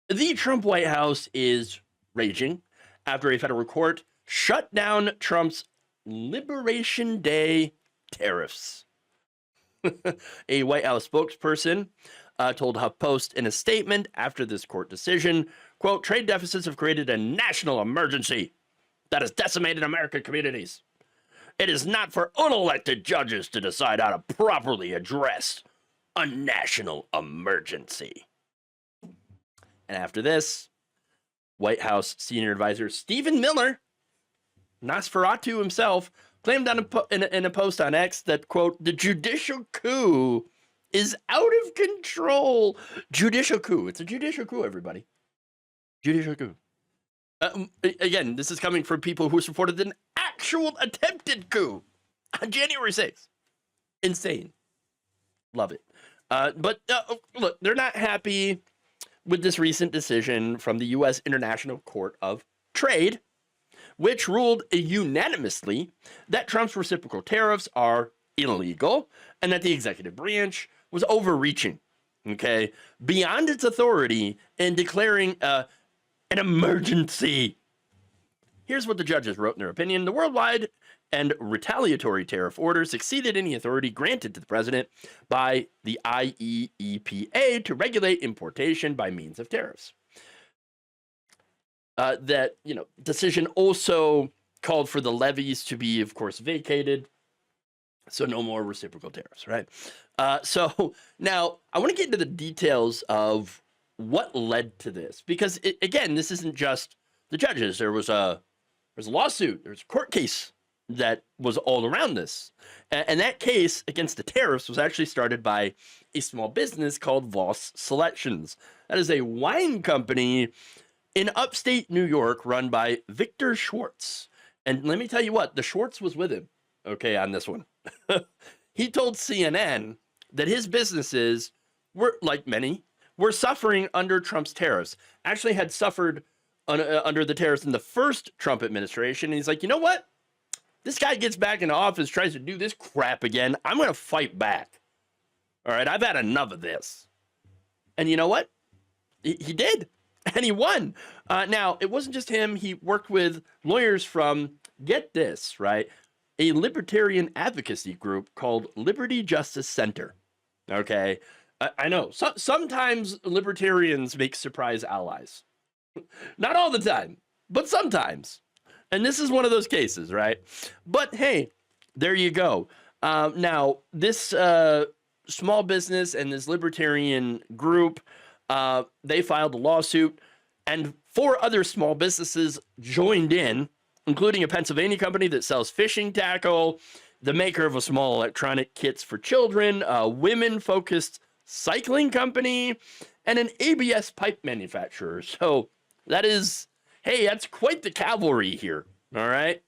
The Trump White House is raging after a federal court shut down Trump's Liberation Day tariffs. A White House spokesperson told HuffPost in a statement after this court decision, quote, trade deficits have created a national emergency that has decimated American communities. It is not for unelected judges to decide how to properly address a national emergency. And after this, White House senior advisor Stephen Miller, Nosferatu himself, claimed in a post on X that, quote, the judicial coup is out of control. Judicial coup. It's a judicial coup, everybody. Judicial coup. Again, this is coming from people who supported an actual attempted coup on January 6th. Insane. Love it. But look, they're not happy with this recent decision from the U.S. International Court of Trade, which ruled unanimously that Trump's reciprocal tariffs are illegal and that the executive branch was overreaching, okay, beyond its authority in declaring an emergency. Here's what the judges wrote in their opinion. The worldwide and retaliatory tariff orders exceeded any authority granted to the president by the IEEPA to regulate importation by means of tariffs. That, decision also called for the levies to be, of course, vacated. So no more reciprocal tariffs, right? So now I want to get into the details of what led to this, because again, this isn't just the judges. There's a lawsuit, there's a court case that was all around this. And that case against the tariffs was actually started by a small business called Vos Selections. That is a wine company in upstate New York run by Victor Schwartz. And let me tell you what, the Schwartz was with him, okay, on this one. He told CNN that his businesses were, like many, were suffering under Trump's tariffs. Actually had suffered under the tariffs in the first Trump administration. And he's like, you know what? This guy gets back into office, tries to do this crap again. I'm going to fight back. All right, I've had enough of this. And you know what? He did. And he won. Now, it wasn't just him. He worked with lawyers from, get this, right, a libertarian advocacy group called Liberty Justice Center. Okay? I know. Sometimes libertarians make surprise allies. Not all the time, but sometimes. And this is one of those cases, right? But hey, there you go. Now, this small business and this libertarian group, they filed a lawsuit, and 4 other small businesses joined in, including a Pennsylvania company that sells fishing tackle, the maker of a small electronic kits for children, a women-focused cycling company, and an ABS pipe manufacturer. So that is, hey, that's quite the cavalry here, all right?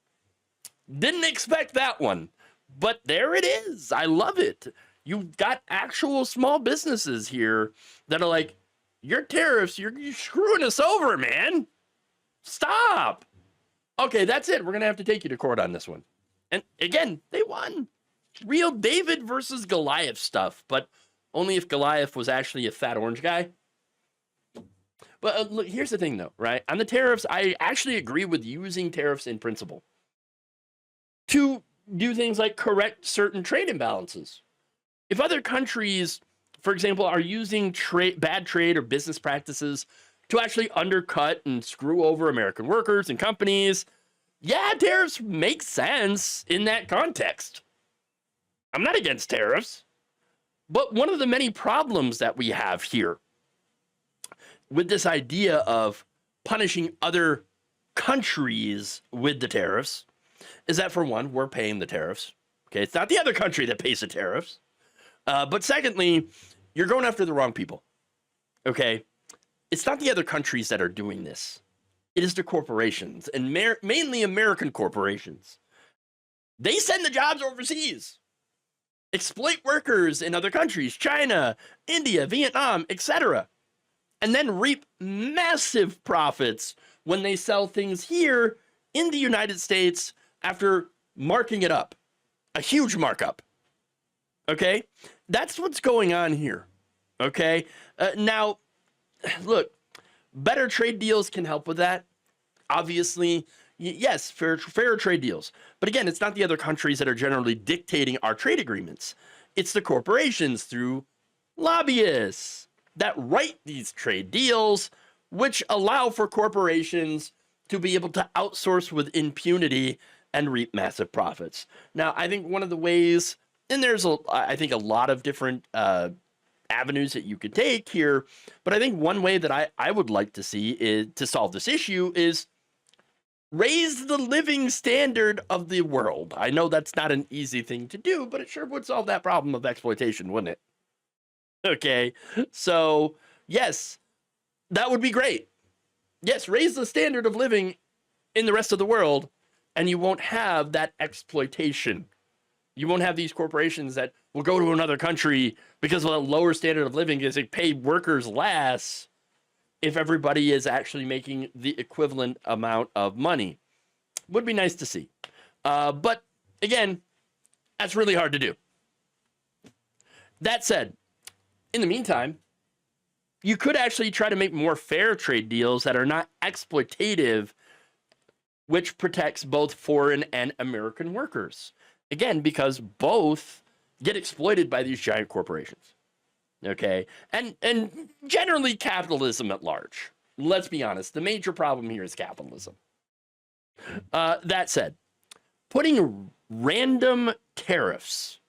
Didn't expect that one, but there it is. I love it. You've got actual small businesses here that are like, your tariffs, you're screwing us over, man. Stop. Okay, that's it. We're going to have to take you to court on this one. And again, they won. Real David versus Goliath stuff, but only if Goliath was actually a fat orange guy. But look, here's the thing, though, right? On the tariffs, I actually agree with using tariffs in principle to do things like correct certain trade imbalances. If other countries, for example, are using bad trade or business practices to actually undercut and screw over American workers and companies, yeah, tariffs make sense in that context. I'm not against tariffs, but one of the many problems that we have here with this idea of punishing other countries with the tariffs is that, for one, we're paying the tariffs. Okay, it's not the other country that pays the tariffs. But secondly, you're going after the wrong people. Okay, it's not the other countries that are doing this. It is the corporations, and mainly American corporations. They send the jobs overseas, exploit workers in other countries, China, India, Vietnam, etc., and then reap massive profits when they sell things here in the United States after marking it up, a huge markup. Okay, that's what's going on here. Okay, now, look, better trade deals can help with that. Obviously, yes, fair trade deals. But again, it's not the other countries that are generally dictating our trade agreements. It's the corporations through lobbyists that write these trade deals, which allow for corporations to be able to outsource with impunity and reap massive profits. Now, I think one of the ways, and there's I think a lot of different avenues that you could take here, but I think one way that I would like to see is to solve this issue is raise the living standard of the world. I know that's not an easy thing to do, but it sure would solve that problem of exploitation, wouldn't it? Okay, so yes, that would be great. Yes, raise the standard of living in the rest of the world, and you won't have that exploitation. You won't have these corporations that will go to another country because of a lower standard of living because they pay workers less if everybody is actually making the equivalent amount of money. Would be nice to see. But again, that's really hard to do. That said, in the meantime, you could actually try to make more fair trade deals that are not exploitative, which protects both foreign and American workers. Again, because both get exploited by these giant corporations. Okay, and generally capitalism at large. Let's be honest, the major problem here is capitalism. That said, putting random tariffs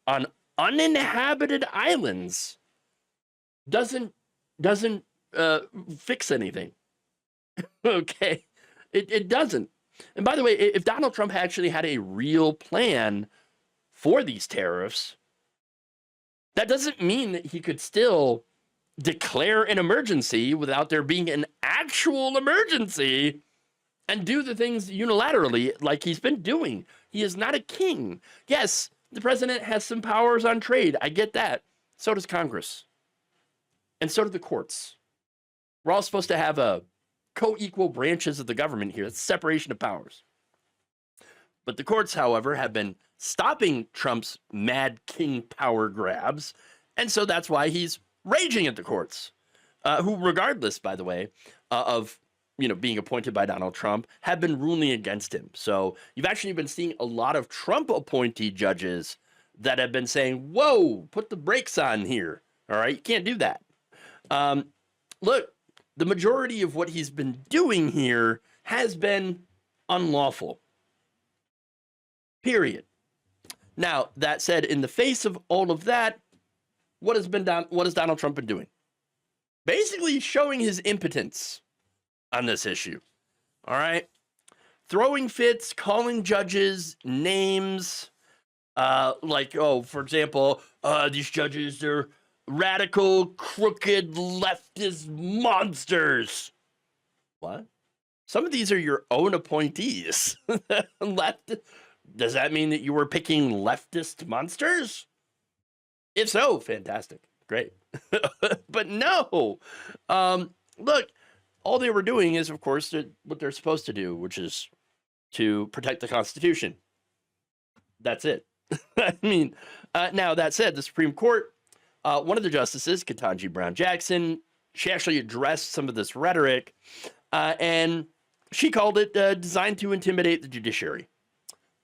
on uninhabited islands doesn't fix anything. Okay, it doesn't. And by the way, if Donald Trump actually had a real plan for these tariffs, that doesn't mean that he could still declare an emergency without there being an actual emergency and do the things unilaterally like he's been doing. He is not a king. Yes, the president has some powers on trade. I get that. So does Congress. And so do the courts. We're all supposed to have a co-equal branches of the government here. It's separation of powers. But the courts, however, have been stopping Trump's mad king power grabs. And so that's why he's raging at the courts, who, regardless, by the way, of being appointed by Donald Trump, have been ruling against him. So you've actually been seeing a lot of Trump appointee judges that have been saying, whoa, put the brakes on here. All right, you can't do that. Look, the majority of what he's been doing here has been unlawful. Period. Now, that said, in the face of all of that, what has Donald Trump been doing? Basically showing his impotence on this issue. All right? Throwing fits, calling judges names, for example, these judges, they're radical, crooked, leftist monsters. What? Some of these are your own appointees. Does that mean that you were picking leftist monsters? If so, fantastic. Great. But no. Look, all they were doing is, of course, what they're supposed to do, which is to protect the Constitution. That's it. I mean, now, that said, the Supreme Court, one of the justices, Ketanji Brown Jackson, she actually addressed some of this rhetoric, and she called it designed to intimidate the judiciary,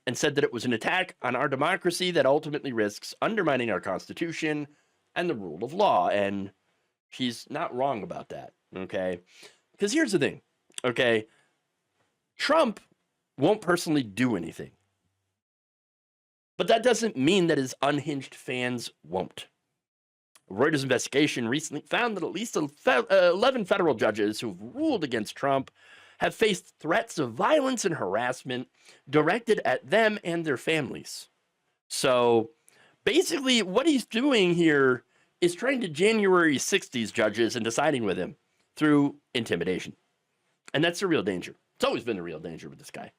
and said that it was an attack on our democracy that ultimately risks undermining our Constitution and the rule of law. And she's not wrong about that, okay? Because here's the thing, okay? Trump won't personally do anything. But that doesn't mean that his unhinged fans won't. A Reuters investigation recently found that at least 11 federal judges who've ruled against Trump have faced threats of violence and harassment directed at them and their families. So basically what he's doing here is trying to January 6th these judges and deciding with him through intimidation. And that's the real danger. It's always been the real danger with this guy.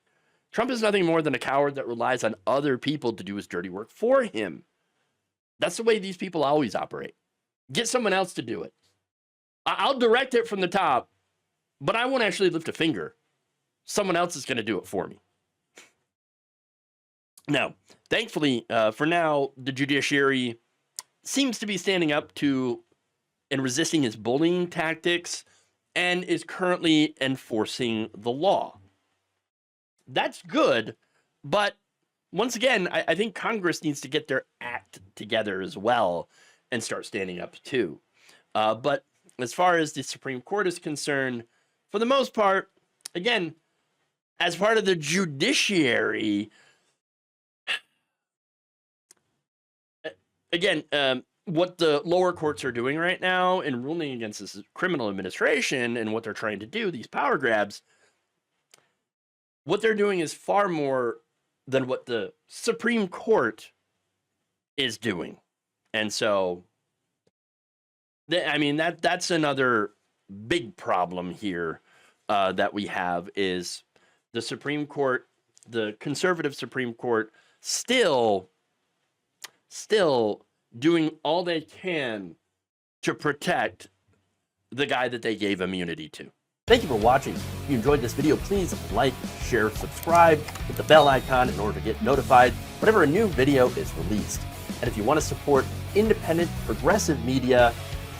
Trump is nothing more than a coward that relies on other people to do his dirty work for him. That's the way these people always operate. Get someone else to do it. I'll direct it from the top, but I won't actually lift a finger. Someone else is going to do it for me. Now, thankfully, for now, the judiciary seems to be standing up to and resisting his bullying tactics and is currently enforcing the law. That's good, but once again, I think Congress needs to get their act together as well and start standing up too. But as far as the Supreme Court is concerned, for the most part, again, as part of the judiciary, again, what the lower courts are doing right now in ruling against this criminal administration and what they're trying to do, these power grabs, what they're doing is far more than what the Supreme Court is doing. And so, I mean, that's another big problem here that we have is the Supreme Court, the conservative Supreme Court, still doing all they can to protect the guy that they gave immunity to. Thank you for watching. If you enjoyed this video, please like, share, subscribe, hit the bell icon in order to get notified whenever a new video is released. And if you want to support independent, progressive media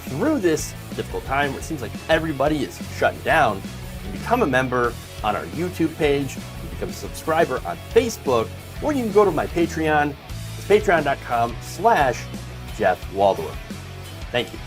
through this difficult time where it seems like everybody is shutting down, you can become a member on our YouTube page, you can become a subscriber on Facebook, or you can go to my Patreon. It's patreon.com/Jeff Waldorf. Thank you.